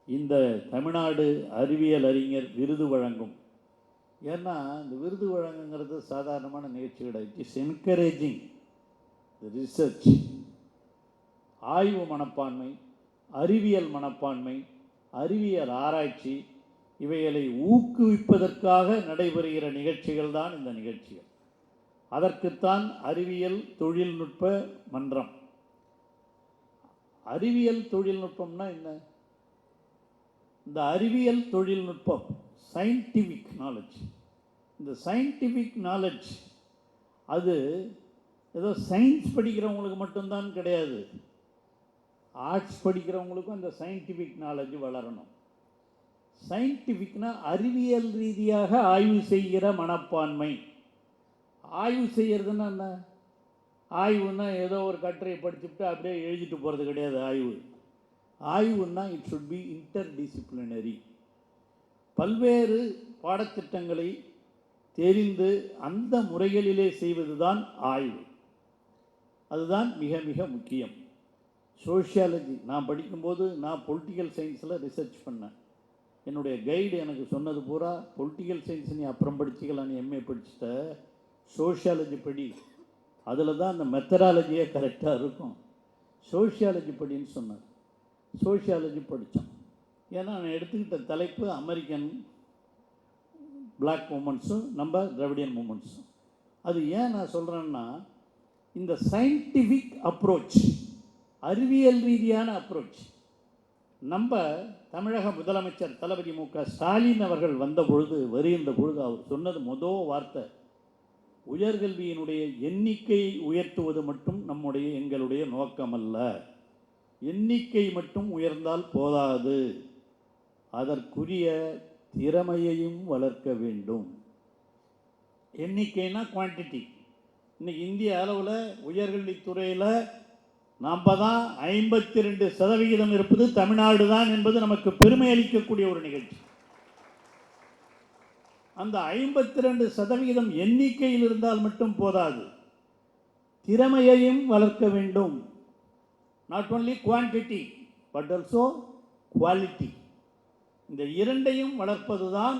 இந்த தமிழ்நாடு அறிவியல் அறிஞர் விருது வழங்கும். ஏன்னா இந்த விருது வழங்குங்கிறது சாதாரணமான நிகழ்ச்சி கிடையாது. It is encouraging research. ஆய்வு மனப்பான்மை, அறிவியல் மனப்பான்மை, அறிவியல் ஆராய்ச்சி இவைகளை ஊக்குவிப்பதற்காக நடைபெறுகிற நிகழ்ச்சிகள் தான் இந்த நிகழ்ச்சிகள். அதற்குத்தான் அறிவியல் தொழில்நுட்ப மன்றம். அறிவியல் தொழில்நுட்பம்னா என்ன? இந்த அறிவியல் தொழில்நுட்பம் சயின்டிஃபிக் நாலேஜ். இந்த சயின்டிஃபிக் நாலேஜ் அது ஏதோ சயின்ஸ் படிக்கிறவங்களுக்கு மட்டும்தான் கிடையாது. ஆர்ட்ஸ் படிக்கிறவங்களுக்கும் அந்த சயின்டிஃபிக் நாலேஜ் வளரணும். சயின்டிஃபிக்னா அறிவியல் ரீதியாக ஆய்வு செய்கிற மனப்பான்மை. ஆய்வு செய்கிறதுன்னா என்ன? ஆய்வுன்னா ஏதோ ஒரு கட்டுரையை படிச்சுட்டு அப்படியே எழுதிட்டு போகிறது கிடையாது. ஆய்வுன்னா இட் ஷுட் பி இன்டர்டிசிப்ளினரி. பல்வேறு பாடத்திட்டங்களை தெரிந்து அந்த முறைகளிலே செய்வது தான் ஆய்வு. அதுதான் மிக மிக முக்கியம். சோஷியாலஜி நான் படிக்கும்போது நான் பொலிட்டிக்கல் சயின்ஸில் ரிசர்ச் பண்ணேன். என்னுடைய கைடு எனக்கு சொன்னது பூரா பொலிட்டிக்கல் சயின்ஸ் நீ அப்புறம் படிச்சுக்கலாம், நீ எம்ஏ படிச்சுட்ட, சோஷியாலஜி படி, அதில் தான் அந்த மெத்தடாலஜியே கரெக்டாக இருக்கும், சோஷியாலஜி படின்னு சொன்னார். சோஷியாலஜி படித்தோம். ஏன்னா நான் எடுத்துக்கிட்ட தலைப்பு அமெரிக்கன் பிளாக் மூமெண்ட்ஸும் நம்ம திராவிடியன் மூமெண்ட்ஸும். அது ஏன் நான் சொல்கிறேன்னா, இந்த சயின்டிஃபிக் அப்ரோச், அறிவியல் ரீதியான அப்ரோச் நம்ம தமிழக முதலமைச்சர் தளபதி மு.க. ஸ்டாலின் அவர்கள் வருகின்ற பொழுது அவர் சொன்னது முதல் வார்த்தை, உயர்கல்வியினுடைய எண்ணிக்கையை உயர்த்துவது மட்டும் எங்களுடைய நோக்கமல்ல. எண்ணிக்கை மட்டும் உயர்ந்தால் போதாது, அதற்குரிய திறமையையும் வளர்க்க வேண்டும். எண்ணிக்கைனா குவான்டிட்டி. இன்னைக்கு இந்திய அளவில் உயர்கல்வித்துறையில் நாம் தான் 52% இருப்பது தமிழ்நாடு தான் என்பது நமக்கு பெருமை அளிக்கக்கூடிய ஒரு நிகழ்ச்சி. அந்த 52% எண்ணிக்கையில் இருந்தால் மட்டும் போதாது, திறமையையும் வளர்க்க வேண்டும். Not only quantity but also quality. இந்த இரண்டையும் வளர்ப்பது தான்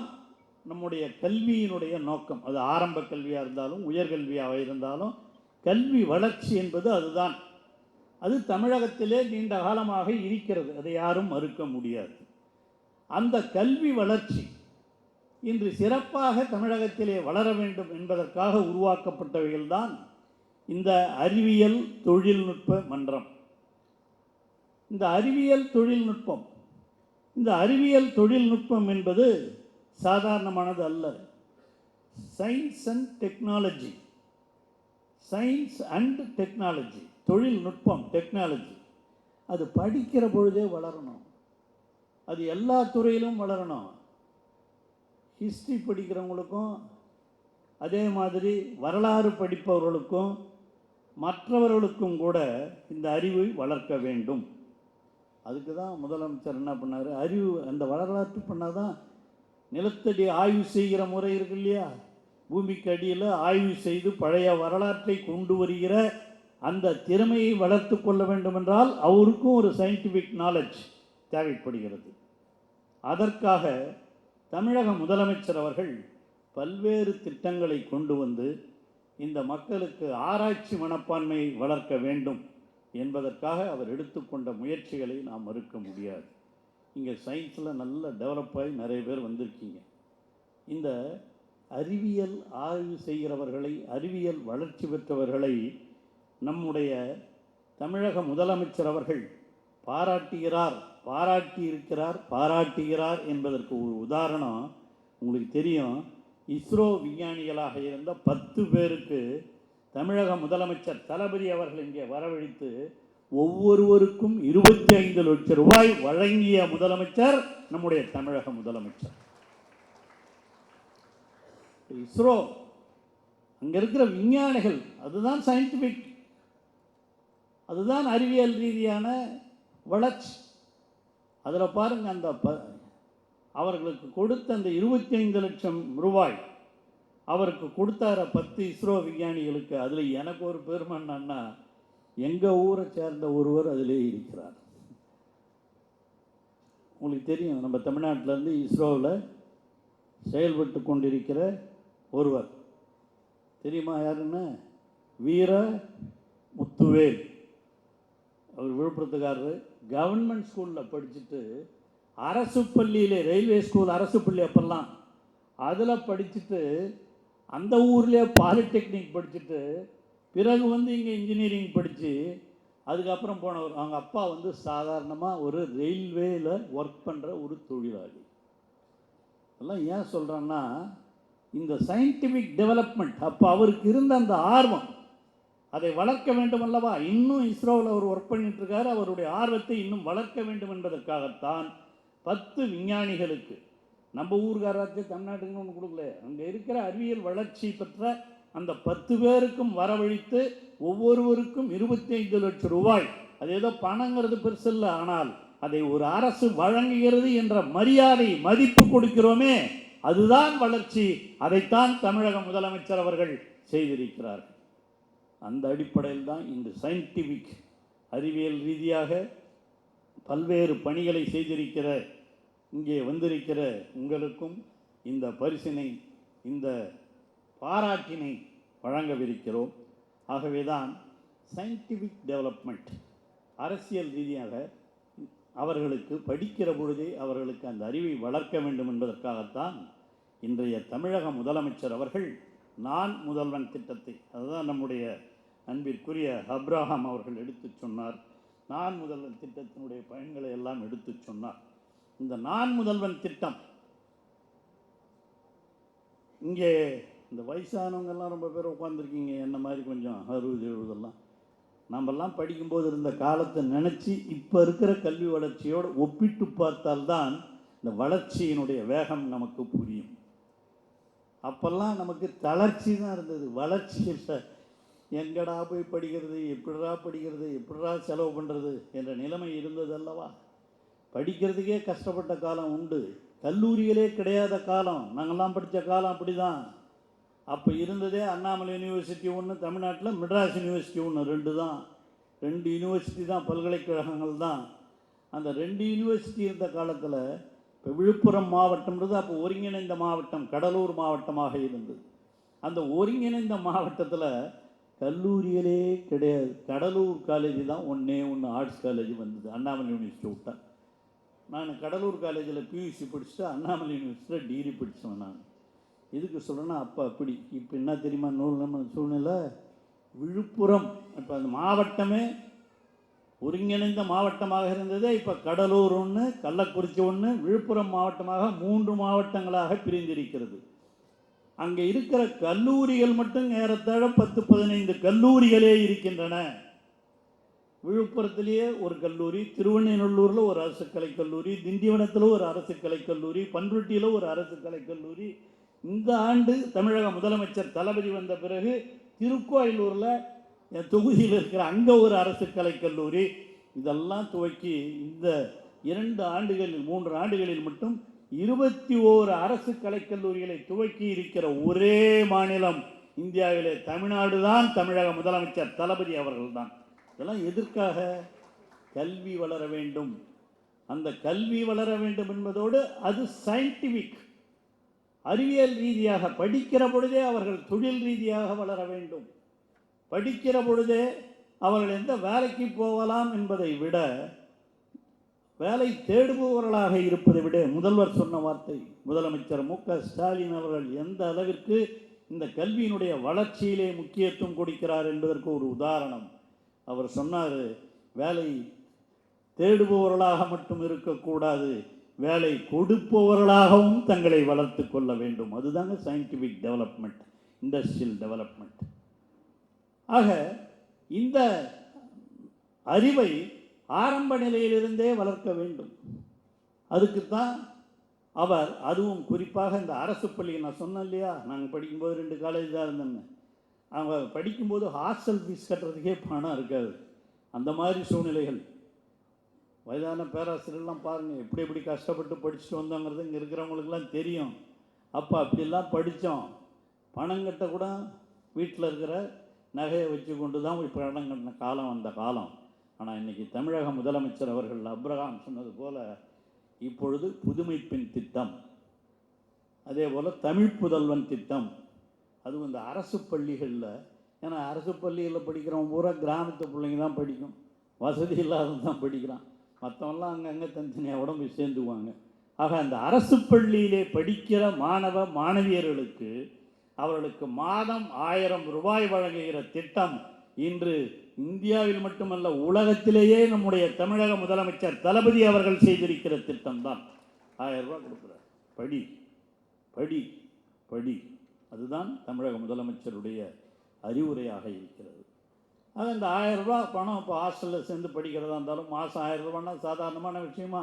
நம்முடைய கல்வியினுடைய நோக்கம். அது ஆரம்ப கல்வியாக இருந்தாலும் உயர்கல்வியாக இருந்தாலும் கல்வி வளர்ச்சி என்பது அதுதான். அது தமிழகத்திலே நீண்ட காலமாக இருக்கிறது, அதை யாரும் மறுக்க முடியாது. அந்த கல்வி வளர்ச்சி இன்று சிறப்பாக தமிழகத்திலே வளர வேண்டும் என்பதற்காக உருவாக்கப்பட்டவைகள்தான் இந்த அறிவியல் தொழில்நுட்ப மன்றம். இந்த அறிவியல் தொழில்நுட்பம் என்பது சாதாரணமானது அல்ல. Science and technology, science and technology, தொழில்நுட்பம், டெக்னாலஜி, அது படிக்கிற பொழுதே வளரணும். அது எல்லா துறையிலும் வளரணும். ஹிஸ்ட்ரி படிக்கிறவங்களுக்கும் அதே மாதிரி வரலாறு படிப்பவர்களுக்கும் மற்றவர்களுக்கும் கூட இந்த அறிவை வளர்க்க வேண்டும். அதுக்கு தான் முதலமைச்சர் என்ன பண்ணார், அறிவு அந்த வரலாற்று பண்ணால் தான். நிலத்தடி ஆய்வு செய்கிற முறை இருக்கு இல்லையா, பூமிக்கு அடியில் ஆய்வு செய்து பழைய வரலாற்றை கொண்டு வருகிற அந்த திறமையை வளர்த்து கொள்ள வேண்டும் என்றால் அவருக்கும் ஒரு சயின்டிஃபிக் நாலேஜ் தேவைப்படுகிறது. அதற்காக தமிழக முதலமைச்சர் அவர்கள் பல்வேறு திட்டங்களை கொண்டு வந்து இந்த மக்களுக்கு ஆராய்ச்சி மனப்பான்மையை வளர்க்க வேண்டும் என்பதற்காக அவர் எடுத்துக்கொண்ட முயற்சிகளை நாம் மறுக்க முடியாது. இங்கே சயின்ஸில் நல்ல டெவலப் ஆகி நிறைய பேர் வந்திருக்கீங்க. இந்த அறிவியல் ஆய்வு செய்கிறவர்களை, அறிவியல் வளர்ச்சி பெற்றவர்களை நம்முடைய தமிழக முதலமைச்சர் அவர்கள் பாராட்டுகிறார் என்பதற்கு ஒரு உதாரணம் உங்களுக்கு தெரியும். இஸ்ரோ விஞ்ஞானிகளாக இருந்த 10 பேருக்கு தமிழக முதலமைச்சர் தளபதி அவர்கள் இங்கே வரவழைத்து ஒவ்வொருவருக்கும் 25 லட்சம் ரூபாய் வழங்கிய முதலமைச்சர் நம்முடைய தமிழக முதலமைச்சர். இஸ்ரோ அங்கே இருக்கிற விஞ்ஞானிகள், அதுதான் சயின்டிஃபிக், அதுதான் அறிவியல் ரீதியான வளர்ச்சி. அதில் பாருங்கள், அந்த அவர்களுக்கு கொடுத்த அந்த 25 லட்சம் ரூபாய் அவருக்கு கொடுத்தார 10 இஸ்ரோ விஞ்ஞானிகளுக்கு. அதில் எனக்கு ஒரு பெருமை என்னன்னா, எங்கள் ஊரை சேர்ந்த ஒருவர் அதிலே இருக்கிறார். உங்களுக்கு தெரியும், நம்ம தமிழ்நாட்டிலேருந்து இஸ்ரோவில் செயல்பட்டு கொண்டிருக்கிற ஒருவர் தெரியுமா யாருன்னு? வீர முத்துவேல். அவர் விழுப்புரத்துக்காரர். கவர்மெண்ட் ஸ்கூலில் படிச்சுட்டு அரசு பள்ளியிலே, ரயில்வே ஸ்கூல் அரசு பள்ளி அப்பெல்லாம், அதில் படிச்சுட்டு அந்த ஊர்லேயே பாலிடெக்னிக் படிச்சுட்டு பிறகு இங்கே இன்ஜினியரிங் படித்து அதுக்கப்புறம் போனவர். அவங்க அப்பா சாதாரணமாக ஒரு ரயில்வேயில் ஒர்க் பண்ணுற ஒரு தொழிலாளி. அதெல்லாம் ஏன் சொல்கிறேன்னா, இந்த சயின்டிஃபிக் டெவலப்மெண்ட் அப்போ அவருக்கு இருந்த அந்த ஆர்வம், அதை வளர்க்க வேண்டும் அல்லவா? இன்னும் இஸ்ரோவில் அவர் ஒர்க் பண்ணிட்டுருக்காரு. அவருடைய ஆர்வத்தை இன்னும் வளர்க்க வேண்டும் என்பதற்காகத்தான் 10 விஞ்ஞானிகளுக்கு, நம்ம ஊர்காராச்சு தமிழ்நாட்டுக்குன்னு ஒன்று கொடுக்கல, அங்கே இருக்கிற அறிவியல் வளர்ச்சி பெற்ற அந்த 10 பேருக்கும் வரவழைத்து ஒவ்வொருவருக்கும் 25 லட்சம் ரூபாய். அது ஏதோ பணங்கிறது பெருசு இல்லை, ஆனால் அதை ஒரு அரசு வழங்குகிறது என்ற மரியாதை, மதிப்பு கொடுக்கிறோமே, அதுதான் வளர்ச்சி. அதைத்தான் தமிழக முதலமைச்சர் அவர்கள் செய்திருக்கிறார்கள். அந்த அடிப்படையில் தான் இந்த சயின்டிஃபிக் அறிவியல் ரீதியாக பல்வேறு பணிகளை செய்திருக்கிற இங்கே வந்திருக்கிற உங்களுக்கும் இந்த பரிசினை, இந்த பாராட்டினை வழங்கவிருக்கிறோம். ஆகவே தான் சயின்டிஃபிக் டெவலப்மெண்ட், அரசியல் ரீதியாக அவர்களுக்கு படிக்கிற பொழுதே அவர்களுக்கு அந்த அறிவை வளர்க்க வேண்டும் என்பதற்காகத்தான் இன்றைய தமிழக முதலமைச்சர் அவர்கள் நான் முதல்வன் திட்டத்தை, அதுதான் நம்முடைய அன்பிற்குரிய அப்ராஹாம் அவர்கள் எடுத்து சொன்னார். நான் முதல்வன் திட்டத்தினுடைய பயன்களை எல்லாம் எடுத்து சொன்னார். இந்த நான் முதல்வன் திட்டம், இங்கே இந்த வயசானவங்கெல்லாம் ரொம்ப பேர் உட்காந்துருக்கீங்க, என்ன மாதிரி கொஞ்சம் 60 70 நம்மெல்லாம் படிக்கும்போது இருந்த காலத்தை நினச்சி இப்போ இருக்கிற கல்வி வளர்ச்சியோடு ஒப்பிட்டு பார்த்தால்தான் இந்த வளர்ச்சியினுடைய வேகம் நமக்கு புரியும். அப்போல்லாம் நமக்கு தளர்ச்சி தான் இருந்தது, வளர்ச்சி இல்லை. எங்கடா போய் படிக்கிறது, எப்படிடா படிக்கிறது, எப்படிடா செலவு பண்ணுறது என்ற நிலைமை இருந்தது அல்லவா? படிக்கிறதுக்கே கஷ்டப்பட்ட காலம் உண்டு. கல்லூரிகளே கிடையாத காலம், நாங்கள்லாம் படித்த காலம் அப்படி தான். அப்போ இருந்ததே அண்ணாமலை யூனிவர்சிட்டி ஒன்று, தமிழ்நாட்டில் மெட்ராஸ் யூனிவர்சிட்டி ஒன்று, 2 தான். 2 யூனிவர்சிட்டி தான், பல்கலைக்கழகங்கள் தான். அந்த 2 யூனிவர்சிட்டி இருந்த காலத்தில் இப்போ விழுப்புரம் மாவட்டம்ன்றது அப்போ ஒருங்கிணைந்த மாவட்டம், கடலூர் மாவட்டமாக இருந்தது. அந்த ஒருங்கிணைந்த மாவட்டத்தில் கல்லூரிகளே கிடையாது. கடலூர் காலேஜ் தான் ஒன்று ஆர்ட்ஸ் காலேஜ் வந்தது, அண்ணாமலை யூனிவர்சிட்டி விட்டேன். நான் கடலூர் காலேஜில் பியூசி படிச்சுட்டு அண்ணாமலை யூனிவர்சிட்டியில் டிகிரி படித்தேன். நான் எதுக்கு சொல்கிறேன்னா, அப்போ அப்படி. இப்போ என்ன தெரியுமா நம்ம சூழ்நிலை? விழுப்புரம் இப்போ அந்த மாவட்டமே ஒருங்கிணைந்த மாவட்டமாக இருந்ததே, இப்போ கடலூர் ஒன்று, கள்ளக்குறிச்சி ஒன்று, விழுப்புரம் மாவட்டமாக 3 மாவட்டங்களாக பிரிந்திருக்கிறது. அங்கே இருக்கிற கல்லூரிகள் மட்டும் ஏறத்தாழ 10-15 கல்லூரிகளே இருக்கின்றன. விழுப்புரத்திலேயே ஒரு கல்லூரி, திருவண்ணூரில் ஒரு அரசு கலைக்கல்லூரி, திண்டிவனத்தில் ஒரு அரசு கலைக்கல்லூரி, பண்ருட்டியில் ஒரு அரசு கலைக்கல்லூரி. இந்த ஆண்டு தமிழக முதலமைச்சர் தளபதி வந்த பிறகு திருக்கோயிலூரில் என் தொகுதியில் இருக்கிற அங்கே ஒரு அரசு கலைக்கல்லூரி. இதெல்லாம் துவக்கி இந்த 2 ஆண்டுகளில் 3 ஆண்டுகளில் மட்டும் 21 அரசு கலைக்கல்லூரிகளை துவக்கி இருக்கிற ஒரே மாநிலம் இந்தியாவிலே தமிழ்நாடு தான். தமிழக முதலமைச்சர் தளபதி அவர்கள் தான். இதெல்லாம் எதற்காக? கல்வி வளர வேண்டும். அந்த கல்வி வளர வேண்டும் என்பதோடு அது சயின்டிஃபிக், அறிவியல் ரீதியாக படிக்கிற பொழுதே அவர்கள் தொழில் ரீதியாக வளர வேண்டும். படிக்கிற பொழுதே அவர்கள் எந்த வேலைக்கு போகலாம் என்பதை விட, வேலை தேடுபவர்களாக இருப்பதை விட, முதல்வர் சொன்ன வார்த்தை, முதலமைச்சர் மு.க. ஸ்டாலின் அவர்கள் எந்த அளவிற்கு இந்த கல்வியினுடைய வளர்ச்சியிலே முக்கியத்துவம் கொடுக்கிறார் என்பதற்கு ஒரு உதாரணம். அவர் சொன்னார், வேலை தேடுபவர்களாக மட்டும் இருக்கக்கூடாது, வேலை கொடுப்பவர்களாகவும் தங்களை வளர்த்து கொள்ள வேண்டும். அதுதாங்க சயின்டிஃபிக் டெவலப்மெண்ட், இண்டஸ்ட்ரியல் டெவலப்மெண்ட். ஆக இந்த அறிவை ஆரம்ப நிலையிலிருந்தே வளர்க்க வேண்டும். அதுக்குத்தான் அவர், அதுவும் குறிப்பாக இந்த அரசு பள்ளி, நான் சொன்னேன் இல்லையா, நாங்கள் படிக்கும்போது 2 காலேஜ் தான் இருந்தேன்னு. அவங்க படிக்கும்போது ஹாஸ்டல் ஃபீஸ் கட்டுறதுக்கே பணம் இருக்காது. அந்த மாதிரி சூழ்நிலைகள். வயதான பேராசிரியர்லாம் பாருங்கள் எப்படி கஷ்டப்பட்டு படிச்சுட்டு வந்தோங்கிறது இங்கே இருக்கிறவங்களுக்கெல்லாம் தெரியும். அப்போ அப்படிலாம் படித்தோம். பணம் கட்ட கூட வீட்டில் இருக்கிற நகையை வச்சு கொண்டு தான் இப்போ பணம் கட்டின காலம் அந்த காலம். ஆனால் இன்றைக்கி தமிழக முதலமைச்சர் அவர்கள் அப்ரஹாம் சொன்னது போல் இப்பொழுது புதுமை பெண் திட்டம், அதே போல் தமிழ் புதல்வன் திட்டம். அதுவும் இந்த அரசு பள்ளிகளில், ஏன்னா அரசு பள்ளிகளில் படிக்கிறவங்க பூரா கிராமத்து பிள்ளைங்க தான் படிக்கும், வசதி இல்லாதவங்க தான் படிக்கிறான். மற்றவங்களாம் அங்கங்கே தனித்தனியாக உடம்பு சேர்ந்துக்குவாங்க. ஆக அந்த அரசு பள்ளியிலே படிக்கிற மாணவ மாணவியர்களுக்கு அவர்களுக்கு மாதம் 1000 ரூபாய் வழங்குகிற திட்டம் இன்று இந்தியாவில் மட்டுமல்ல உலகத்திலேயே நம்முடைய தமிழக முதலமைச்சர் தளபதி அவர்கள் செய்திருக்கிற திட்டம் தான். 1000 ரூபாய் கொடுக்குறார். படி படி படி. அதுதான் தமிழக முதலமைச்சருடைய அறிவுரையாக இருக்கிறது. அது அந்த 1000 ரூபாய் பணம் இப்போ ஹாஸ்டலில் சேர்ந்து படிக்கிறதா இருந்தாலும் மாதம் 1000 ரூபான்னா சாதாரணமான விஷயமா?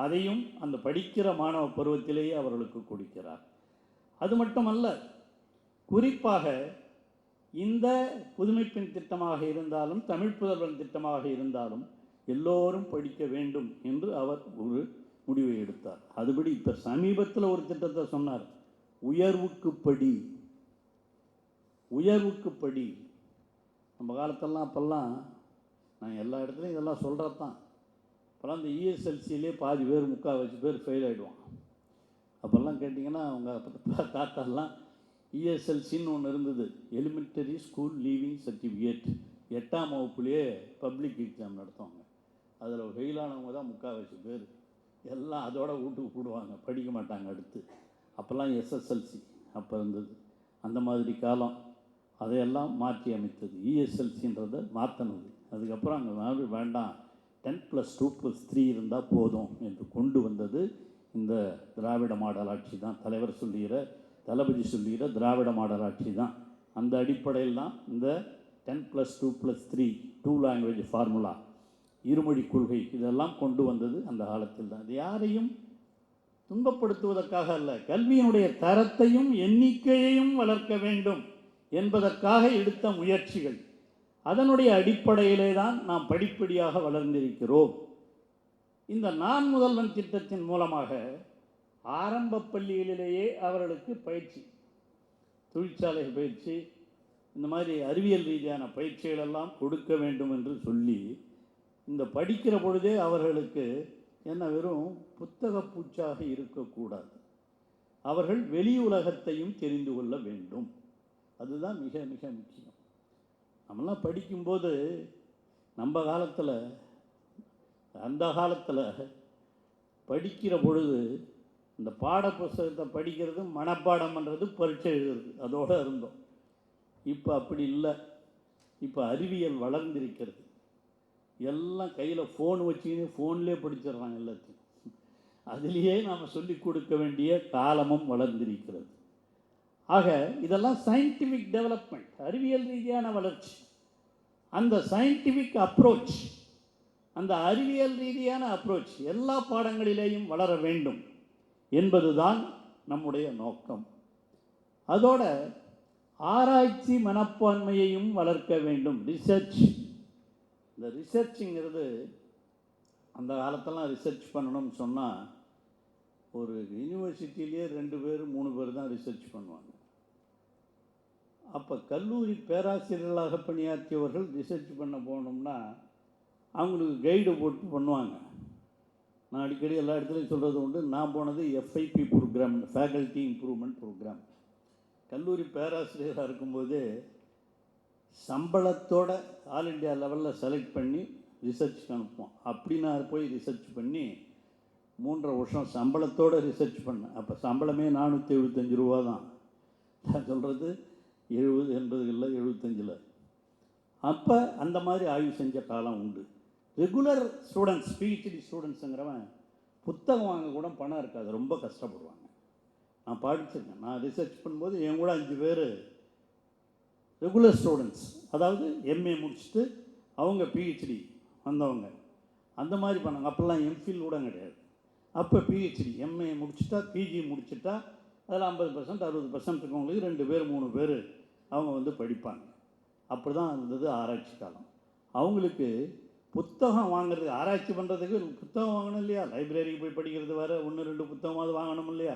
அதையும் அந்த படிக்கிற மாணவ பருவத்திலேயே அவர்களுக்கு கொடுக்கிறார். அது மட்டுமல்ல, குறிப்பாக இந்த புதுமை பெண் திட்டமாக இருந்தாலும் தமிழ் புதல்வன் திட்டமாக இருந்தாலும் எல்லோரும் படிக்க வேண்டும் என்று அவர் ஒரு முடிவை எடுத்தார். அதுபடி இப்போ சமீபத்தில் ஒரு திட்டத்தை சொன்னார், உயர்வுக்கு படி. உயர்வுக்கு படி. நம்ம காலத்தெல்லாம் அப்போல்லாம் நான் எல்லா இடத்துலையும் இதெல்லாம் சொல்கிறது தான். அப்போல்லாம் இந்த இஎஸ்எல்சியிலே பாதி பேர் 3/4 பேர் ஃபெயில் ஆகிடுவான். அப்போல்லாம் கேட்டிங்கன்னா அவங்க தாத்தாலாம் இஎஸ்எல்சின்னு ஒன்று இருந்தது, எலிமெண்டரி ஸ்கூல் லீவிங் சர்டிஃபிகேட். 8ஆம் வகுப்புலேயே பப்ளிக் எக்ஸாம் நடத்துவாங்க. அதில் ஃபெயிலானவங்க தான் 3/4 பேர். எல்லாம் அதோட வீட்டுக்கு போடுவாங்க, படிக்க மாட்டாங்க அடுத்து. அப்போல்லாம் எஸ்எஸ்எல்சி அப்போ இருந்தது. அந்த மாதிரி காலம். அதையெல்லாம் மாற்றி அமைத்தது, இஎஸ்எல்சின்றதை மாற்றினது. அதுக்கப்புறம் அங்கே மாதிரி வேண்டாம், 10+2+3 இருந்தால் போதும் என்று கொண்டு வந்தது இந்த திராவிட மாடல் ஆட்சி தான். தலைவர் சொல்லுகிற, தளபதி சொல்லுகிற திராவிட மாடல் ஆட்சி தான். அந்த அடிப்படையில் தான் இந்த 10+2+3 2 லாங்குவேஜ் ஃபார்முலா, இருமொழி கொள்கை, இதெல்லாம் கொண்டு வந்தது அந்த காலத்தில் தான். அது யாரையும் துன்பப்படுத்துவதற்காக அல்ல, கல்வியினுடைய தரத்தையும் எண்ணிக்கையையும் வளர்க்க வேண்டும் என்பதற்காக எடுத்த முயற்சிகள். அதனுடைய அடிப்படையிலே தான் நாம் படிப்படியாக வளர்ந்திருக்கிறோம். இந்த நான் முதல்வன் திட்டத்தின் மூலமாக ஆரம்ப பள்ளிகளிலேயே அவர்களுக்கு பயிற்சி, தொழிற்சாலை பயிற்சி, இந்த மாதிரி அறிவியல் ரீதியான பயிற்சிகளெல்லாம் கொடுக்க வேண்டும் என்று சொல்லி, இந்த படிக்கிற பொழுதே அவர்களுக்கு என்ன வெறும் புத்தக பூச்சாக இருக்கக்கூடாது, அவர்கள் வெளி உலகத்தையும் தெரிந்து கொள்ள வேண்டும். அதுதான் மிக மிக முக்கியம். நம்மளாம் படிக்கும்போது நம்ம காலத்தில், அந்த காலத்தில் படிக்கிற பொழுது இந்த பாட புஸ்தகத்தை படிக்கிறது, மனப்பாடம் பண்ணுறது, பரீட்சை எழுதுறது, அதோடு இருந்தோம். இப்போ அப்படி இல்லை. இப்போ அறிவியல் வளர்ந்திருக்கிறது. எல்லாம் கையில் ஃபோன் வச்சுக்கின்னு ஃபோன்லேயே படிச்சிடுறாங்க எல்லாத்தையும். அதிலேயே நாம் சொல்லிக் கொடுக்க வேண்டிய காலமும் வளர்ந்திருக்கிறது. ஆக இதெல்லாம் சயின்டிஃபிக் டெவலப்மெண்ட், அறிவியல் ரீதியான வளர்ச்சி. அந்த சயின்டிஃபிக் அப்ரோச், அந்த அறிவியல் ரீதியான அப்ரோச் எல்லா பாடங்களிலேயும் வளர வேண்டும் என்பதுதான் நம்முடைய நோக்கம். அதோட ஆராய்ச்சி மனப்பான்மையையும் வளர்க்க வேண்டும். ரிசர்ச், இந்த ரிசர்ச்சுங்கிறது அந்த காலத்தெல்லாம் ரிசர்ச் பண்ணணும்னு சொன்னால் ஒரு யூனிவர்சிட்டியிலேயே 2 பேர் 3 பேர் தான் ரிசர்ச் பண்ணுவாங்க. அப்போ கல்லூரி பேராசிரியர்களாக பணியாற்றியவர்கள் ரிசர்ச் பண்ண போனோம்னா அவங்களுக்கு கைடு போட்டு பண்ணுவாங்க. நான் அடிக்கடி எல்லா இடத்துலையும் சொல்கிறது உண்டு. நான் போனது FIP program, faculty improvement program. கல்லூரி பேராசிரியராக இருக்கும்போது சம்பளத்தோட ஆல் இண்டியா லெவலில் செலக்ட் பண்ணி ரிசர்ச்சுக்கு அனுப்புவோம். அப்படி நான் போய் ரிசர்ச் பண்ணி 3.5 வருஷம் சம்பளத்தோடு ரிசர்ச் பண்ணேன். அப்போ சம்பளமே 475 ரூபா தான். நான் சொல்கிறது 70, 80களில், 75ல். அப்போ அந்த மாதிரி ஆய்வு செஞ்ச காலம் உண்டு. ரெகுலர் ஸ்டூடெண்ட்ஸ், PhD ஸ்டூடெண்ட்ஸுங்கிறவன் புத்தகம் வாங்க கூட பணம் இருக்காது, ரொம்ப கஷ்டப்படுவாங்க. நான் படிச்சிருக்கேன். நான் ரிசர்ச் பண்ணும்போது என் கூட 5 பேர் ரெகுலர் ஸ்டூடெண்ட்ஸ், அதாவது MA முடிச்சுட்டு அவங்க PhD வந்தவங்க, அந்த மாதிரி பண்ணாங்க. அப்போல்லாம் MPhil கூட கிடையாது. அப்போ PhD, MA முடிச்சுட்டா, PG முடிச்சுட்டா, அதில் 50% 60% இருக்கவங்களுக்கு 2 பேர் 3 பேர் அவங்க வந்து படிப்பாங்க. அப்படி தான் இருந்தது ஆராய்ச்சி காலம். அவங்களுக்கு புத்தகம் வாங்குறது, ஆராய்ச்சி பண்ணுறதுக்கு புத்தகம் வாங்கணும் இல்லையா, லைப்ரரிக்கு போய் படிக்கிறது வேறு, 1-2 புத்தகமாவது வாங்கணும் இல்லையா,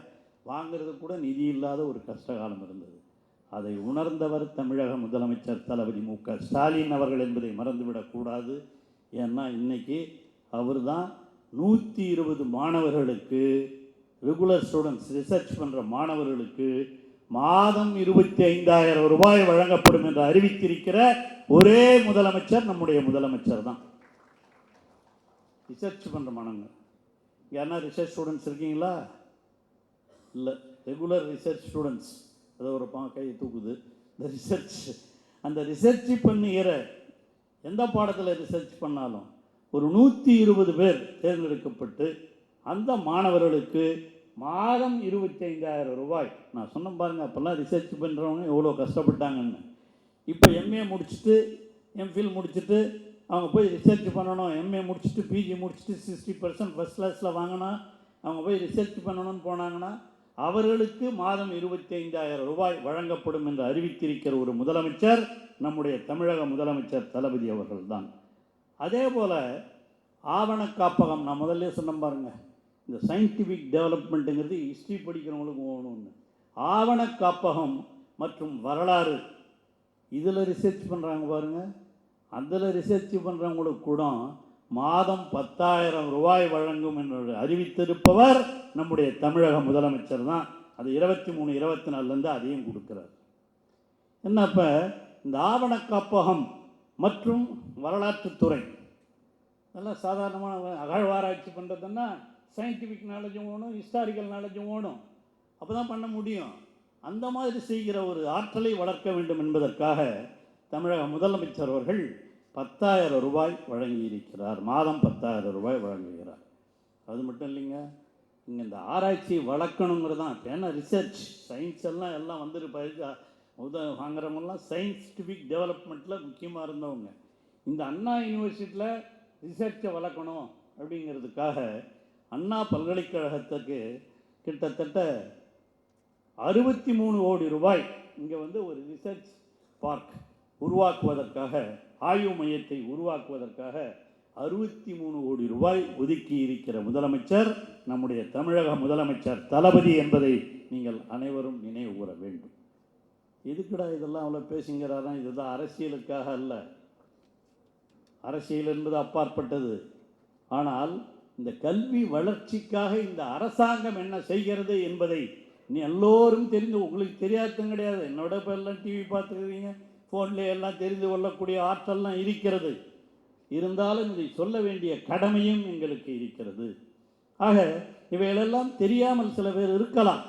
வாங்கிறது கூட நிதி இல்லாத ஒரு கஷ்டகாலம் இருந்தது. அதை உணர்ந்தவர் தமிழக முதலமைச்சர் தளபதி மு.க. ஸ்டாலின் அவர்கள் என்பதை மறந்துவிடக்கூடாது. ஏன்னா இன்றைக்கி அவர் தான் 120 மாணவர்களுக்கு, ரெகுலர் ஸ்டூடெண்ட்ஸ் ரிசர்ச் பண்ணுற மாணவர்களுக்கு மாதம் 25,000 ரூபாய் வழங்கப்படும் என்று அறிவித்திருக்கிற ஒரே முதலமைச்சர் நம்முடைய முதலமைச்சர் தான். ரிசர்ச் பண்ணுற மாணவங்க யாருன்னா ரிசர்ச் ஸ்டூடெண்ட்ஸ் இருக்கீங்களா? இல்லை, ரெகுலர் ரிசர்ச் ஸ்டூடெண்ட்ஸ். அதை ஒரு கையை தூக்குது. இந்த ரிசர்ச், அந்த ரிசர்ச் பண்ணுகிற எந்த பாடத்தில் ரிசர்ச் பண்ணாலும் ஒரு 120 பேர் தேர்ந்தெடுக்கப்பட்டு அந்த மாணவர்களுக்கு மாதம் 25,000 ரூபாய். நான் சொன்ன பாருங்கள், அப்போல்லாம் ரிசர்ச் பண்ணுறவங்க எவ்வளோ கஷ்டப்பட்டாங்கன்னு. இப்போ எம்ஏ முடிச்சுட்டு எம்ஃபில் முடிச்சுட்டு அவங்க போய் ரிசர்ச் பண்ணணும். எம்ஏ முடிச்சுட்டு பிஜி முடிச்சுட்டு 60% ஃபஸ்ட் கிளாஸில் வாங்கினா அவங்க போய் ரிசர்ச் பண்ணணும்னு போனாங்கன்னா அவர்களுக்கு மாதம் 25,000 ரூபாய் வழங்கப்படும் என்று அறிவித்திருக்கிற ஒரு முதலமைச்சர் நம்முடைய தமிழக முதலமைச்சர் தளபதி அவர்கள் தான். அதே போல் ஆவண காப்பகம், நான் முதல்ல சொன்ன பாருங்கள், இந்த சயின்டிஃபிக் டெவலப்மெண்ட்டுங்கிறது ஹிஸ்ட்ரி படிக்கிறவங்களுக்கு போகணும்னு. ஆவண காப்பகம் மற்றும் வரலாறு இதில் ரிசர்ச் பண்ணுறாங்க பாருங்கள், அதில் ரிசர்ச் பண்ணுறவங்களுக்கு கூட மாதம் 10,000 ரூபாய் வழங்கும் என்று அறிவித்திருப்பவர் நம்முடைய தமிழக முதலமைச்சர் தான். அது 23, 24 அதையும் கொடுக்குறார். என்ன இப்போ இந்த ஆவண காப்பகம் மற்றும் வரலாற்றுத்துறை இதெல்லாம் சாதாரணமான அகழ்வாராய்ச்சி பண்ணுறதுன்னா சயின்டிஃபிக் நாலேஜும் வேணும், ஹிஸ்டாரிக்கல் நாலேஜும் வேணும். அப்போ தான் பண்ண முடியும். அந்த மாதிரி செய்கிற ஒரு ஆற்றலை வளர்க்க வேண்டும் என்பதற்காக தமிழக முதலமைச்சர் அவர்கள் 10,000 ரூபாய் வழங்கியிருக்கிறார். மாதம் 10,000 ரூபாய் வழங்குகிறார். அது மட்டும் இல்லைங்க, இங்கே இந்த ஆராய்ச்சியை வளர்க்கணுங்கிறது தான். இப்போ என்ன ரிசர்ச் சயின்ஸ் எல்லாம் வந்துட்டு வாங்குறவங்கலாம் சயின்டிஃபிக் டெவலப்மெண்ட்டில் முக்கியமாக இருந்தவங்க. இந்த அண்ணா யூனிவர்சிட்டியில் ரிசர்ச்சை வளர்க்கணும் அப்படிங்கிறதுக்காக அண்ணா பல்கலைக்கழகத்துக்கு கிட்டத்தட்ட 63 கோடி ரூபாய் இங்கே ஒரு ரிசர்ச் பார்க் உருவாக்குவதற்காக, ஆய்வு மையத்தை உருவாக்குவதற்காக 63 கோடி ரூபாய் ஒதுக்கி இருக்கிற முதலமைச்சர் நம்முடைய தமிழக முதலமைச்சர் தளபதி என்பதை நீங்கள் அனைவரும் நினைவு கூற வேண்டும். எதுக்குடா இதெல்லாம் அவ்வளோ பேசுங்கிறாரா? இதுதான் அரசியலுக்காக அல்ல. அரசியல் என்பது அப்பாற்பட்டது. ஆனால் இந்த கல்வி வளர்ச்சிக்காக இந்த அரசாங்கம் என்ன செய்கிறது என்பதை எல்லோரும் தெரிந்து, உங்களுக்கு தெரியாதும் கிடையாது. என்னோட இப்போ எல்லாம் டிவி பார்த்துக்கிறீங்க, ஃபோன்லேயே எல்லாம் தெரிந்து கொள்ளக்கூடிய ஆற்றல்லாம் இருக்கிறது. இருந்தாலும் இதை சொல்ல வேண்டிய கடமையும் எங்களுக்கு இருக்கிறது. ஆக இவைகளெல்லாம் தெரியாமல் சில பேர் இருக்கலாம்.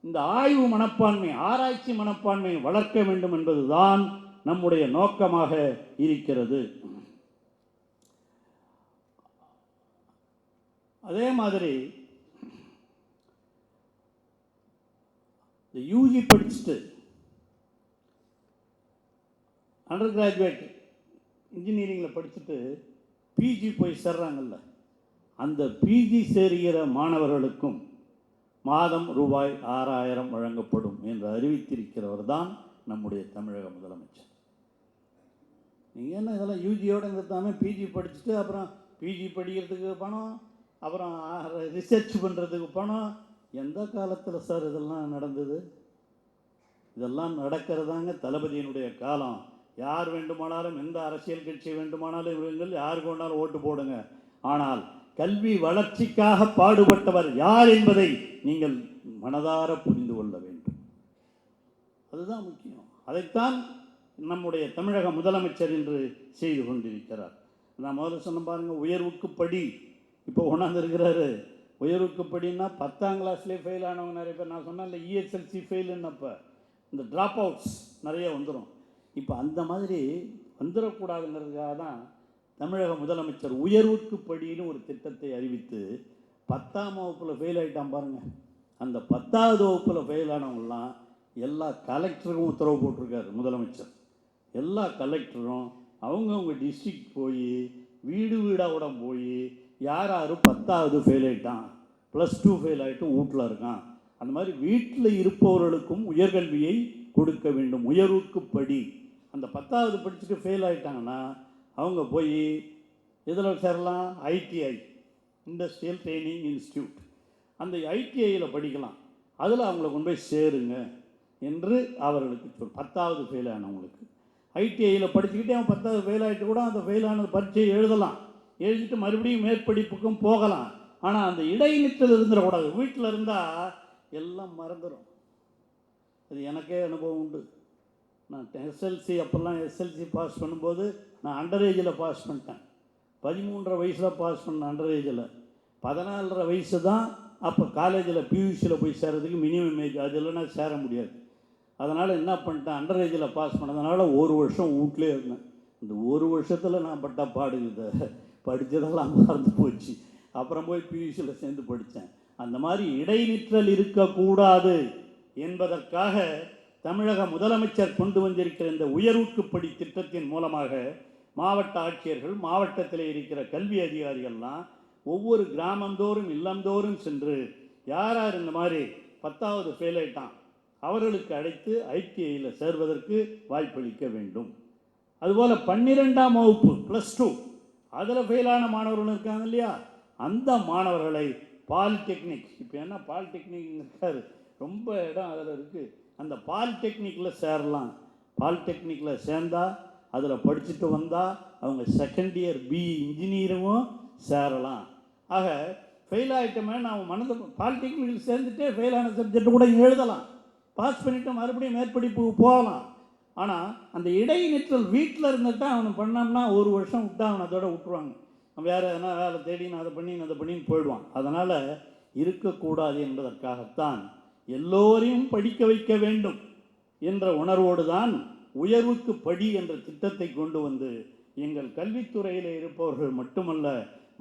இந்த ஆய்வு மனப்பான்மை, ஆராய்ச்சி மனப்பான்மை வளர்க்க வேண்டும் என்பதுதான் நம்முடைய நோக்கமாக இருக்கிறது. அதே மாதிரி இந்த யூஜி படிச்சுட்டு அண்டர் கிராஜுவேட் இன்ஜினியரிங்கில் படிச்சுட்டு பிஜி போய் சேர்றாங்கல்ல, அந்த பிஜி சேருகிற மாணவர்களுக்கும் மாதம் ரூபாய் 6,000 வழங்கப்படும் என்று அறிவித்திருக்கிறவர் தான் நம்முடைய தமிழக முதலமைச்சர். நீங்கள் என்ன இதெல்லாம் யூஜியோடு நிறுத்தாம பிஜி படிச்சுட்டு அப்புறம் பிஜி படிக்கிறதுக்கு பணம், அப்புறம் ரிசர்ச் பண்ணுறதுக்கு பணம். எந்த காலத்தில் சார் இதெல்லாம் நடந்தது? இதெல்லாம் நடக்கிறதாங்க தளபதியினுடைய காலம். யார் வேண்டுமானாலும், எந்த அரசியல் கட்சி வேண்டுமானாலும் இவர்கள் யாருக்கு வேணாலும் ஓட்டு போடுங்க. ஆனால் கல்வி வளர்ச்சிக்காக பாடுபட்டவர் யார் என்பதை நீங்கள் மனதார புரிந்து கொள்ள வேண்டும். அதுதான் முக்கியம். அதைத்தான் நம்முடைய தமிழக முதலமைச்சர் இன்று செய்து கொண்டிருக்கிறார். நான் முதல்ல சொன்ன பாருங்க, உயர்வுக்கு படி இப்போ கொண்டாந்துருக்கிறாரு. உயர்வுக்கு படின்னா 10ஆம் கிளாஸ்லேயே ஃபெயில் ஆனவங்க நிறைய பேர். நான் சொன்னேன்ல இஎஸ்எல்சி ஃபெயிலுன்னப்போ இந்த ட்ராப் அவுட்ஸ் நிறைய வந்துடும். இப்போ அந்த மாதிரி வந்துடக்கூடாதுங்கிறதுக்காக தான் தமிழக முதலமைச்சர் உயர்வுக்கு படின்னு ஒரு திட்டத்தை அறிவித்து 10ஆம் வகுப்பில் ஃபெயில் ஆகிட்டான் பாருங்கள். அந்த 10ஆவது வகுப்பில் ஃபெயில் ஆனவங்களாம் எல்லா கலெக்டருக்கும் உத்தரவு போட்டிருக்காரு முதலமைச்சர். எல்லா கலெக்டரும் அவங்கவுங்க டிஸ்ட்ரிக்ட் போய் வீடு வீடாக கூட போய் யார் 10ஆவது ஃபெயில் ஆகிட்டான், +2 ஃபெயில் ஆகிட்டு வீட்டில் இருக்கான், அந்த மாதிரி வீட்டில் இருப்பவர்களுக்கும் உயர்கல்வியை கொடுக்க வேண்டும். உயர்வுக்கு படி. அந்த 10ஆவது படிச்சுட்டு ஃபெயில் ஆகிட்டாங்கன்னா அவங்க போய் இதில் சேரலாம், ஐடிஐ, இண்டஸ்ட்ரியல் ட்ரைனிங் இன்ஸ்டியூட், அந்த ஐடிஐயில் படிக்கலாம். அதில் அவங்கள கொண்டு போய் சேருங்க என்று அவர்களுக்கு 10ஆவது ஃபெயில் ஆனவங்களுக்கு ஐடிஐயில் படிச்சுக்கிட்டே அவன் 10ஆவது ஃபெயில் ஆகிட்டு கூட அந்த ஃபெயில் ஆனது பரீட்சையை எழுதலாம். எழுதிட்டு மறுபடியும் மேற்படிப்புக்கும் போகலாம். ஆனால் அந்த இடைநிற்றல் இருந்துடக்கூடாது. வீட்டில் இருந்தால் எல்லாம் மறந்துடும். அது எனக்கே அனுபவம் உண்டு. நான் எஸ்எல்சி அப்போல்லாம் எஸ்எல்சி பாஸ் பண்ணும்போது நான் அண்டர் ஏஜில் பாஸ் பண்ணிட்டேன். 13.5 வயசில் பாஸ் பண்ணேன் அண்டர் ஏஜில். 14.5 வயசு தான் அப்போ காலேஜில் பியூசியில் போய் சேரதுக்கு மினிமம் ஏஜ். அது இல்லைன்னா சேர முடியாது. அதனால் என்ன பண்ணிட்டேன், அண்டர் ஏஜில் பாஸ் பண்ணதுனால 1 வருஷம் வீட்டிலே இருந்தேன். இந்த 1 வருஷத்தில் நான் பட்ட பாடு, இதை படித்ததெல்லாம் மறந்து போச்சு. அப்புறம் போய் பியூசியில் சேர்ந்து படித்தேன். அந்த மாதிரி இடைநிற்றல் இருக்கக்கூடாது என்பதற்காக தமிழக முதலமைச்சர் கொண்டு வந்திருக்கிற இந்த உயர்வுக்கு படி திட்டத்தின் மூலமாக மாவட்ட ஆட்சியர்கள், மாவட்டத்தில் இருக்கிற கல்வி அதிகாரிகள்லாம் ஒவ்வொரு கிராமந்தோறும் இல்லந்தோறும் சென்று யார் யார் இந்த மாதிரி 10வது ஃபெயில் ஆயிட்டான் அவர்களுக்கு அழைத்து ஐடிஐயில் சேர்வதற்கு வாய்ப்பளிக்க வேண்டும். அதுபோல் 12ஆம் வகுப்பு +2 அதில் ஃபெயிலான மாணவர்கள் இருக்காங்க இல்லையா, அந்த மாணவர்களை பாலிடெக்னிக், இப்போ என்ன பாலிடெக்னிக் இருக்காரு, ரொம்ப இடம் அதில் இருக்குது, அந்த பாலிடெக்னிக்கில் சேரலாம். பாலிடெக்னிக்கில் சேர்ந்தால் அதில் படிச்சுட்டு வந்தால் அவங்க செகண்ட் இயர் பிஇ இன்ஜினியரிங்கும் சேரலாம். ஆக ஃபெயில் ஆகிட்டோமே நான் மனது பாலிடெக்னிக்கில் சேர்ந்துட்டே ஃபெயிலான சப்ஜெக்ட் கூட எழுதலாம், பாஸ் பண்ணிவிட்டு மறுபடியும் மேற்படிப்புக்கு போகலாம். ஆனால் அந்த இடைநிற்றல் வீட்டில் இருந்துட்டால் அவனை பண்ணோம்னா 1 வருஷம் விட்டா அவனை அதோட விட்டுருவாங்க. வேறு எதனா வேலை தேடின்னு அதை பண்ணின்னு போயிடுவான். அதனால் இருக்கக்கூடாது என்பதற்காகத்தான் எல்லோரையும் படிக்க வைக்க வேண்டும் என்ற உணர்வோடு தான் உயர்வுக்கு படி என்ற திட்டத்தை கொண்டு வந்து எங்கள் கல்வித்துறையில் இருப்பவர்கள் மட்டுமல்ல,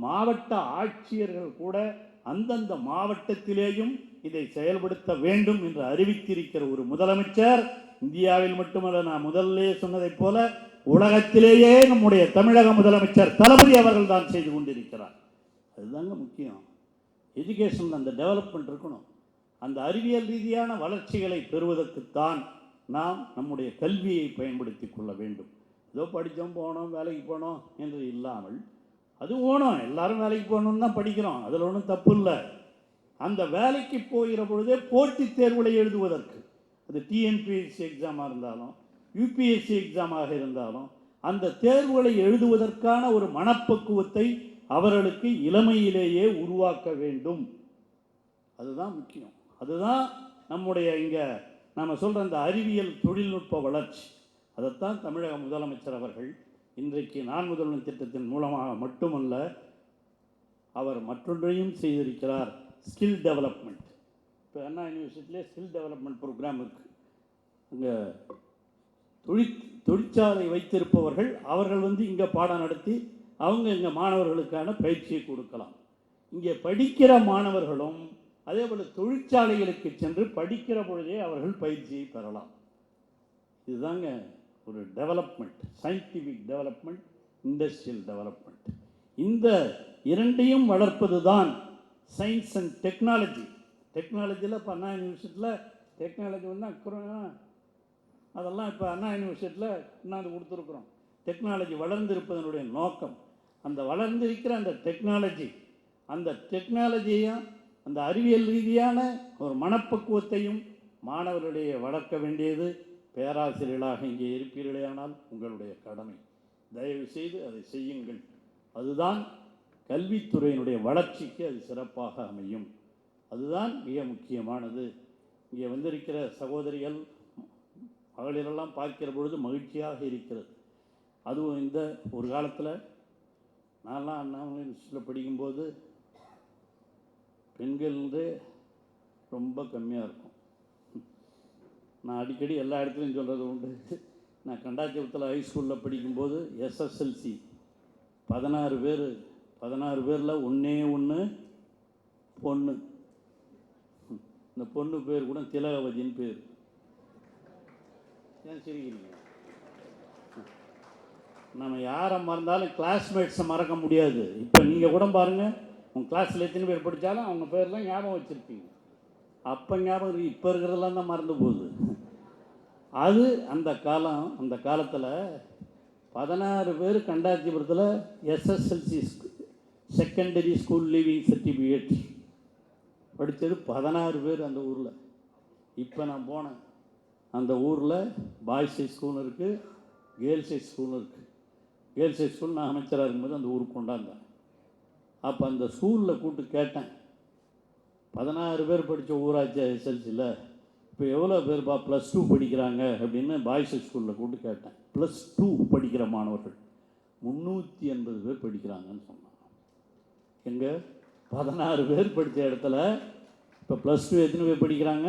மாவட்ட ஆட்சியர்கள் கூட அந்தந்த மாவட்டத்திலேயும் இதை செயல்படுத்த வேண்டும் என்று அறிவித்திருக்கிற ஒரு முதலமைச்சர் இந்தியாவில் மட்டுமல்ல, நான் முதல்லே சொன்னதைப் போல உலகத்திலேயே நம்முடைய தமிழக முதலமைச்சர் தளபதி அவர்கள் தான் செய்து கொண்டிருக்கிறார். அதுதாங்க முக்கியம். எஜுகேஷன் அந்த டெவலப்மெண்ட் இருக்கணும். அந்த அறிவியல் ரீதியான வளர்ச்சிகளை பெறுவதற்குத்தான் நாம் நம்முடைய கல்வியை பயன்படுத்தி கொள்ள வேண்டும். ஏதோ படித்தோம் போனோம் வேலைக்கு போனோம் என்று இல்லாமல், அது ஓணும், எல்லாரும் வேலைக்கு போகணுன்னு தான் படிக்கிறோம், அதில் ஒன்றும் தப்பு இல்லை. அந்த வேலைக்கு போகிற பொழுதே போட்டித் தேர்வுகளை எழுதுவதற்கு, அது டிஎன்பிஎஸ்சி எக்ஸாமாக இருந்தாலும் யூபிஎஸ்சி எக்ஸாமாக இருந்தாலும் அந்த தேர்வுகளை எழுதுவதற்கான ஒரு மனப்பக்குவத்தை அவர்களுக்கு இளமையிலேயே உருவாக்க வேண்டும். அதுதான் முக்கியம். அதுதான் நம்முடைய இங்கே நம்ம சொல்கிற அந்த அறிவியல் தொழில்நுட்ப வளர்ச்சி. அதைத்தான் தமிழக முதலமைச்சர் அவர்கள் இன்றைக்கு நான் முதல்வன் திட்டத்தின் மூலமாக மட்டுமல்ல, அவர் மற்றொன்றையும் செய்திருக்கிறார், ஸ்கில் டெவலப்மெண்ட். இப்போ அண்ணா யூனிவர்சிட்டியிலே ஸ்கில் டெவலப்மெண்ட் ப்ரோக்ராம் இருக்குது. அங்கே தொழிற்சாலை வைத்திருப்பவர்கள் அவர்கள் இங்கே பாடம் நடத்தி அவங்க இங்கே மாணவர்களுக்கான பயிற்சியை கொடுக்கலாம். இங்கே படிக்கிற மாணவர்களும் அதே போல் தொழிற்சாலைகளுக்கு சென்று படிக்கிற பொழுதே அவர்கள் பயிற்சியை பெறலாம். இதுதாங்க ஒரு development, scientific development, industrial development. இந்த இரண்டையும் வளர்ப்பது தான் சயின்ஸ் அண்ட் டெக்னாலஜி. டெக்னாலஜியில் இப்போ அண்ணா யூனிவர்சிட்டியில் டெக்னாலஜி அப்புறம் அதெல்லாம் இப்போ அண்ணா யூனிவர்சிட்டியில் கொண்டாந்து கொடுத்துருக்குறோம். டெக்னாலஜி வளர்ந்திருப்பதனுடைய நோக்கம், அந்த வளர்ந்திருக்கிற அந்த டெக்னாலஜியையும் அந்த அறிவியல் ரீதியான ஒரு மனப்பக்குவத்தையும் மாணவர்களிடையே வளர்க்க வேண்டியது பேராசிரியர்களாக இங்கே இருப்பீர்களேயானால் உங்களுடைய கடமை. தயவு செய்து அதை செய்யுங்கள். அதுதான் கல்வித்துறையினுடைய வளர்ச்சிக்கு அது சிறப்பாக அமையும். அதுதான் மிக முக்கியமானது. இங்கே வந்திருக்கிற சகோதரிகள் மகளிரெல்லாம் பார்க்கிற பொழுது மகிழ்ச்சியாக இருக்கிறது. அதுவும் இந்த ஒரு காலத்தில் நான்லாம் அண்ணாமலை யூனிவர்சிட்டியில் படிக்கும்போது பெண்கள் ரொம்ப கம்மியாக இருக்கும். நான் அடிக்கடி எல்லா இடத்துலையும் சொல்கிறது உண்டு. நான் கண்டாச்சிபுரத்தில் ஹைஸ்கூலில் படிக்கும்போது எஸ்எஸ்எல்சி 16 பேர், 16 பேரில் ஒன்று பொண்ணு. இந்த பொண்ணு பேர் கூட திலகவதின்னு பேர். ஏன் சிரிக்கிறீங்க? நம்ம யாரை மறந்தாலும் கிளாஸ்மேட்ஸை மறக்க முடியாது. இப்போ நீங்கள் கூட பாருங்கள், உங்கள் கிளாஸில் எத்தனை பேர் படித்தாலும் அவங்க பேர்லாம் ஞாபகம் வச்சுருப்பீங்க. அப்போ ஞாபகம் இருக்குது, இப்போ இருக்கிறதெல்லாம் தான் மறந்து போகுது. அது அந்த காலத்தில் 16 பேர் கண்டாச்சிபுரத்தில் SSLC secondary school leaving certificate படித்தது 16 பேர் அந்த ஊரில். இப்போ நான் போனேன், அந்த ஊரில் பாய்ஸ் ஹை ஸ்கூலும் இருக்குது, கேர்ள்ஸ் ஹை ஸ்கூலும் இருக்குது. கேர்ள்ஸ் ஹை ஸ்கூல் நான் அமைச்சராக இருக்கும்போது அந்த ஊருக்கு கொண்டாந்தேன். அப்போ அந்த ஸ்கூலில் கூப்பிட்டு கேட்டேன், 16 பேர் படித்த ஊராட்சி எஸ்எல்சியில் இப்போ எவ்வளோ பேர்ப்பா +2 படிக்கிறாங்க அப்படின்னு பாய்ஸ் ஸ்கூலில் கூப்பிட்டு கேட்டேன். +2 படிக்கிற மாணவர்கள் 380 பேர் படிக்கிறாங்கன்னு சொன்னாங்க. எங்கே 16 பேர் படித்த இடத்துல இப்போ +2 எத்தனை பேர் படிக்கிறாங்க?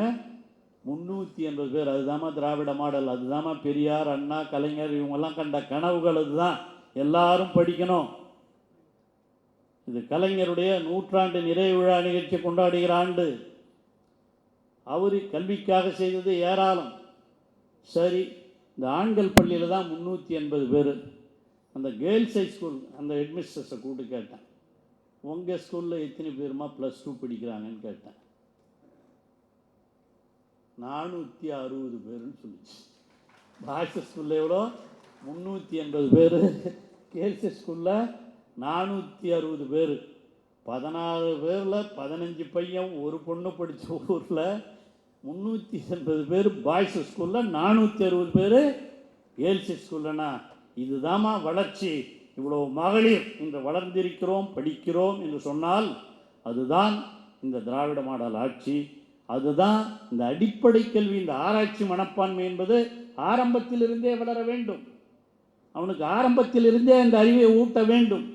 380 பேர். அதுதாம்மா திராவிட மாடல், அதுதாம்மா பெரியார், அண்ணா, கலைஞர் இவங்கெல்லாம் கண்ட கனவுகள். அதுதான் எல்லாரும் படிக்கணும். இது கலைஞருடைய 100ஆண்டு நிறைவு விழா நிகழ்ச்சி கொண்டாடுகிற ஆண்டு. அவர் கல்விக்காக செய்தது ஏராளம். சரி, இந்த ஆண்கள் பள்ளியில் தான் 380 பேர். அந்த கேர்ள்ஸ் ஹை ஸ்கூல் அந்த ஹெட்மிஸ்ட்ரஸை கூப்பிட்டு கேட்டேன், உங்கள் ஸ்கூலில் எத்தனை பேருமா +2 படிக்கிறாங்கன்னு கேட்டேன். 460 பேருன்னு சொல்லிச்சு. பாய்ஸ் ஸ்கூலில் எவ்வளோ? 380 பேர். கேர்ள்ஸ் ஸ்கூலில் 460 பேர். 16 பேரில் 15 பையன் ஒரு பொண்ணு படித்த ஊரில் 380 பேர் பாய்ஸ் ஸ்கூலில், 460 பேர் கேர்ள்ஸ் ஸ்கூல்லனா இதுதாம்மா வளர்ச்சி. இவ்வளோ மகளிர் இன்று வளர்ந்திருக்கிறோம், படிக்கிறோம் என்று சொன்னால் அதுதான் இந்த திராவிட மாடல் ஆட்சி. அதுதான் இந்த அடிப்படை கல்வி, இந்த ஆராய்ச்சி மனப்பான்மை என்பது ஆரம்பத்திலிருந்தே வளர வேண்டும். அவனுக்கு ஆரம்பத்திலிருந்தே அந்த அறிவை ஊட்ட வேண்டும்.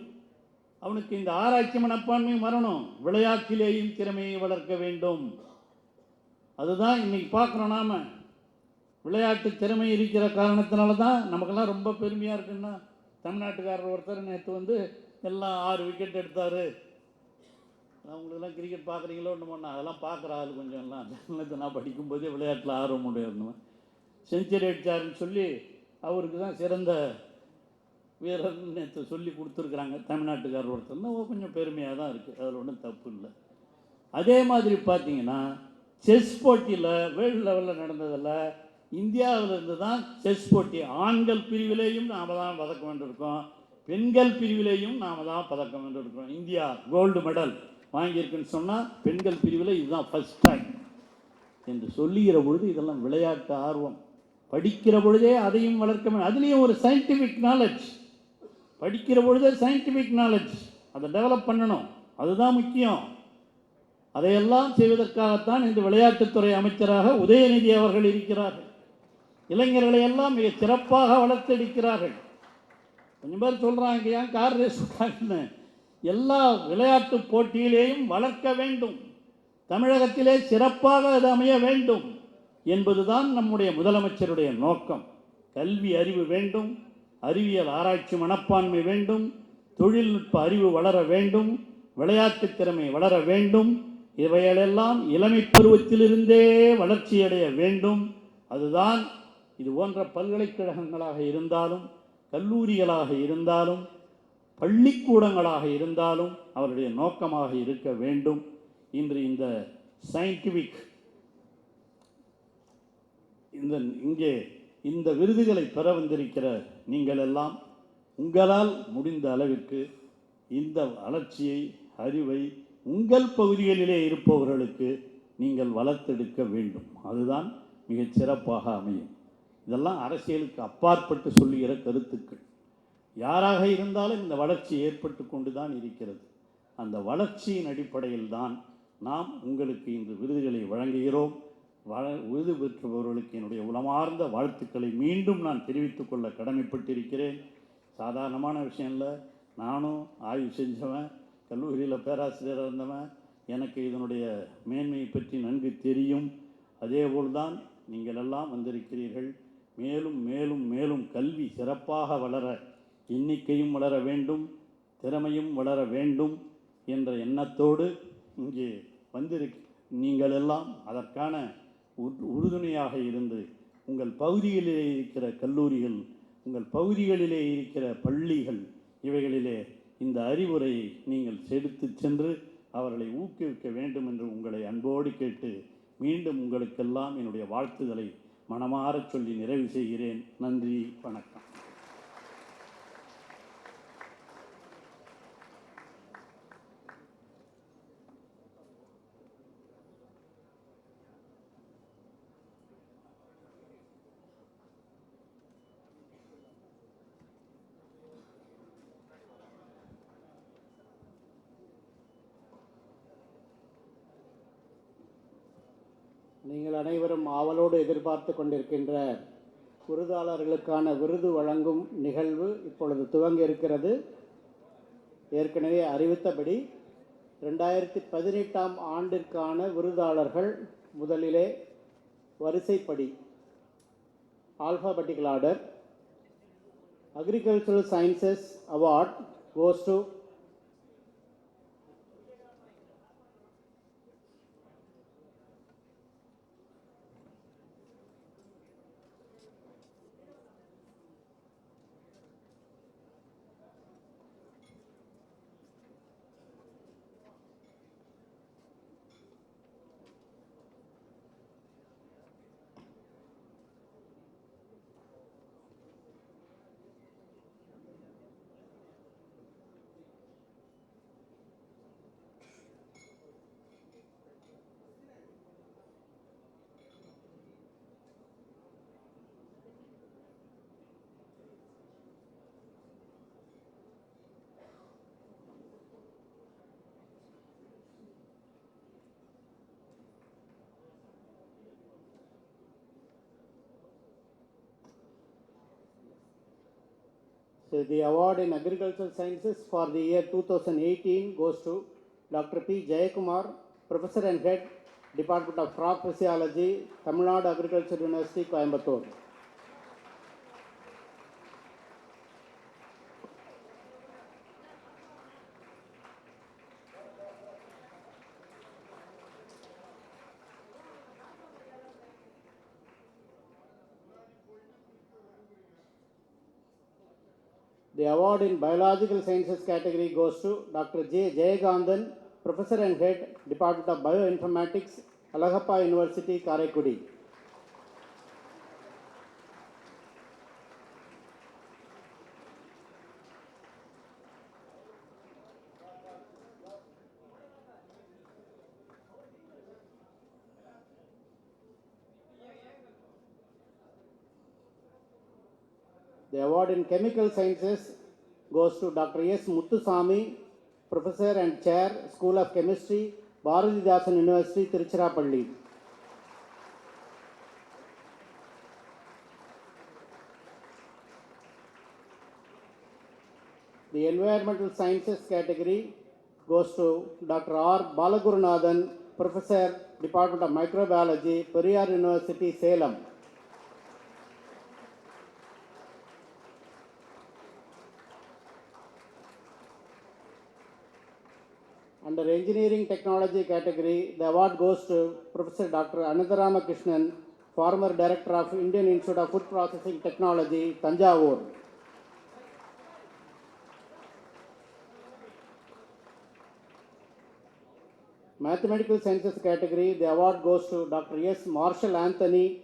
அவனுக்கு இந்த ஆராய்ச்சி மனப்பான்மை வரணும். விளையாட்டிலேயும் திறமையை வளர்க்க வேண்டும். அதுதான் இன்னைக்கு பார்க்குறோம். நாம் விளையாட்டு திறமை இருக்கிற காரணத்தினால தான் நமக்கெல்லாம் ரொம்ப பெருமையாக இருக்குன்னா, தமிழ்நாட்டுக்காரர் ஒருத்தர் நேற்று எல்லாம் 6 விக்கெட் எடுத்தார். அவங்களுக்கெல்லாம் கிரிக்கெட் பார்க்குறீங்களோ ஒன்று பண்ண, அதெல்லாம் பார்க்குற ஆள் கொஞ்சம் எல்லாம் நான் படிக்கும்போதே விளையாட்டில் ஆர்வம் உடையணும். செஞ்சுரி அடித்தாருன்னு சொல்லி அவருக்கு தான் சிறந்த வீரர்னு நேற்று சொல்லி கொடுத்துருக்குறாங்க தமிழ்நாட்டுக்காரர் ஒருத்தர்னா. கொஞ்சம் பெருமையாக தான் இருக்குது, அதில் ஒன்றும் தப்பு இல்லை. அதே மாதிரி பார்த்தீங்கன்னா செஸ் போட்டியில் வேர்ல்டு லெவலில் நடந்ததில் இந்தியாவிலிருந்து தான் செஸ் போட்டி ஆண்கள் பிரிவிலேயும் நாம் தான் பதக்கம் வென்றிருக்கோம், பெண்கள் பிரிவிலேயும் நாம் தான் பதக்கம் வென்றிருக்கோம். இந்தியா கோல்டு மெடல் வாங்கியிருக்குன்னு சொன்னால் பெண்கள் பிரிவில் இதுதான் ஃபஸ்ட் டைம் என்று சொல்லுகிற பொழுது இதெல்லாம் விளையாட்டு ஆர்வம். படிக்கிற பொழுதே அதையும் வளர்க்க வேண்டும். அதுலேயும் ஒரு சயின்டிஃபிக் நாலேஜ், படிக்கிற பொழுதே சயின்டிஃபிக் நாலேஜ் அதை டெவலப் பண்ணணும். அதுதான் முக்கியம். அதையெல்லாம் செய்வதற்காகத்தான் இந்த விளையாட்டுத்துறை அமைச்சராக உதயநிதி அவர்கள் இருக்கிறார்கள். இளைஞர்களை எல்லாம் மிக சிறப்பாக வளர்த்தெடுக்கிறார்கள். கொஞ்சம் பேர் சொல்கிறாங்க, ஏன் கார் ரேஸ் விட்டாங்கன்னு. எல்லா விளையாட்டு போட்டியிலேயும் வளர்க்க வேண்டும். தமிழகத்திலே சிறப்பாக அது அமைய வேண்டும் என்பதுதான் நம்முடைய முதலமைச்சருடைய நோக்கம். கல்வி அறிவு வேண்டும், அறிவியல் ஆராய்ச்சி மனப்பான்மை வேண்டும், தொழில்நுட்ப அறிவு வளர வேண்டும், விளையாட்டு திறமை வளர வேண்டும். இவைகளெல்லாம் இளமை பருவத்திலிருந்தே வளர்ச்சியடைய வேண்டும். அதுதான் இது போன்ற பல்கலைக்கழகங்களாக இருந்தாலும், கல்லூரிகளாக இருந்தாலும், பள்ளிக்கூடங்களாக இருந்தாலும் அவருடைய நோக்கமாக இருக்க வேண்டும். இன்று இந்த சயின்டிஃபிக் இங்கே இந்த விருதுகளை பெற வந்திருக்கிற நீங்கள் எல்லாம் உங்களால் முடிந்த அளவிற்கு இந்த வளர்ச்சியை, அறிவை உங்கள் பகுதிகளிலே இருப்பவர்களுக்கு நீங்கள் வளர்த்தெடுக்க வேண்டும். அதுதான் மிகச் சிறப்பாக அமையும். இதெல்லாம் அரசியலுக்கு அப்பாற்பட்டு சொல்லுகிற கருத்துக்கள். யாராக இருந்தாலும் இந்த வளர்ச்சி ஏற்பட்டு கொண்டு தான் இருக்கிறது. அந்த வளர்ச்சியின் அடிப்படையில் தான் நாம் உங்களுக்கு இன்று விருதுகளை வழங்குகிறோம். விருது பெற்றவர்களுக்கு என்னுடைய உளமார்ந்த வாழ்த்துக்களை மீண்டும் நான் தெரிவித்துக் கொள்ள கடமைப்பட்டிருக்கிறேன். சாதாரணமான விஷயம் இல்லை. நானும் ஆய்வு செஞ்சவன், கல்லூரியில் பேராசிரியராக இருந்தவன், எனக்கு இதனுடைய மேன்மையை பற்றி நன்கு தெரியும். அதேபோல்தான் நீங்கள் எல்லாம் வந்திருக்கிறீர்கள். மேலும் மேலும் மேலும் கல்வி சிறப்பாக வளர, எண்ணிக்கையும் வளர வேண்டும், திறமையும் வளர வேண்டும் என்ற எண்ணத்தோடு இங்கே நீங்கள் எல்லாம் அதற்கான உறுதுணையாக இருந்து உங்கள் பகுதிகளிலே இருக்கிற கல்லூரிகள், உங்கள் பகுதிகளிலே இருக்கிற பள்ளிகள், இவைகளிலே இந்த அறிவுரையை நீங்கள் எடுத்து சென்று அவர்களை ஊக்குவிக்க வேண்டும் என்று உங்களை அன்போடு கேட்டு மீண்டும் உங்களுக்கெல்லாம் என்னுடைய வாழ்த்துதலை மனமாறச் சொல்லி நிறைவு செய்கிறேன். நன்றி, வணக்கம். நீங்கள் அனைவரும் ஆவலோடு எதிர்பார்த்து கொண்டிருக்கின்ற விருதாளர்களுக்கான விருது வழங்கும் நிகழ்வு இப்பொழுது துவங்க இருக்கிறது. ஏற்கனவே அறிவித்தபடி 2018 ஆண்டிற்கான விருதாளர்கள் முதலிலே வரிசைப்படி alphabetical order. Agricultural Sciences Award goes to the award in Agricultural Sciences for the year 2018 goes to Dr. P. Jayakumar, Professor and Head, Department of Crop Physiology, Tamil Nadu Agriculture University, Coimbatore. The award in Biological Sciences category goes to Dr. J. Jayagandhan, Professor and Head, Department of Bioinformatics, Alagappa University, Karaikudi. The award in Chemical Sciences goes to Dr. S. Muttusamy, Professor and Chair, School of Chemistry, Bharathidasan University, Tiruchirappalli. The Environmental Sciences category goes to Dr. R. Balagurunathan, Professor, Department of Microbiology, Periyar University, Salem. Under Engineering Technology category, the award goes to Professor Dr. Anantharama Krishnan, former Director of Indian Institute of Food Processing Technology, Tanjavur. Mathematical Sciences category, the award goes to Dr. S. Marshall Anthony,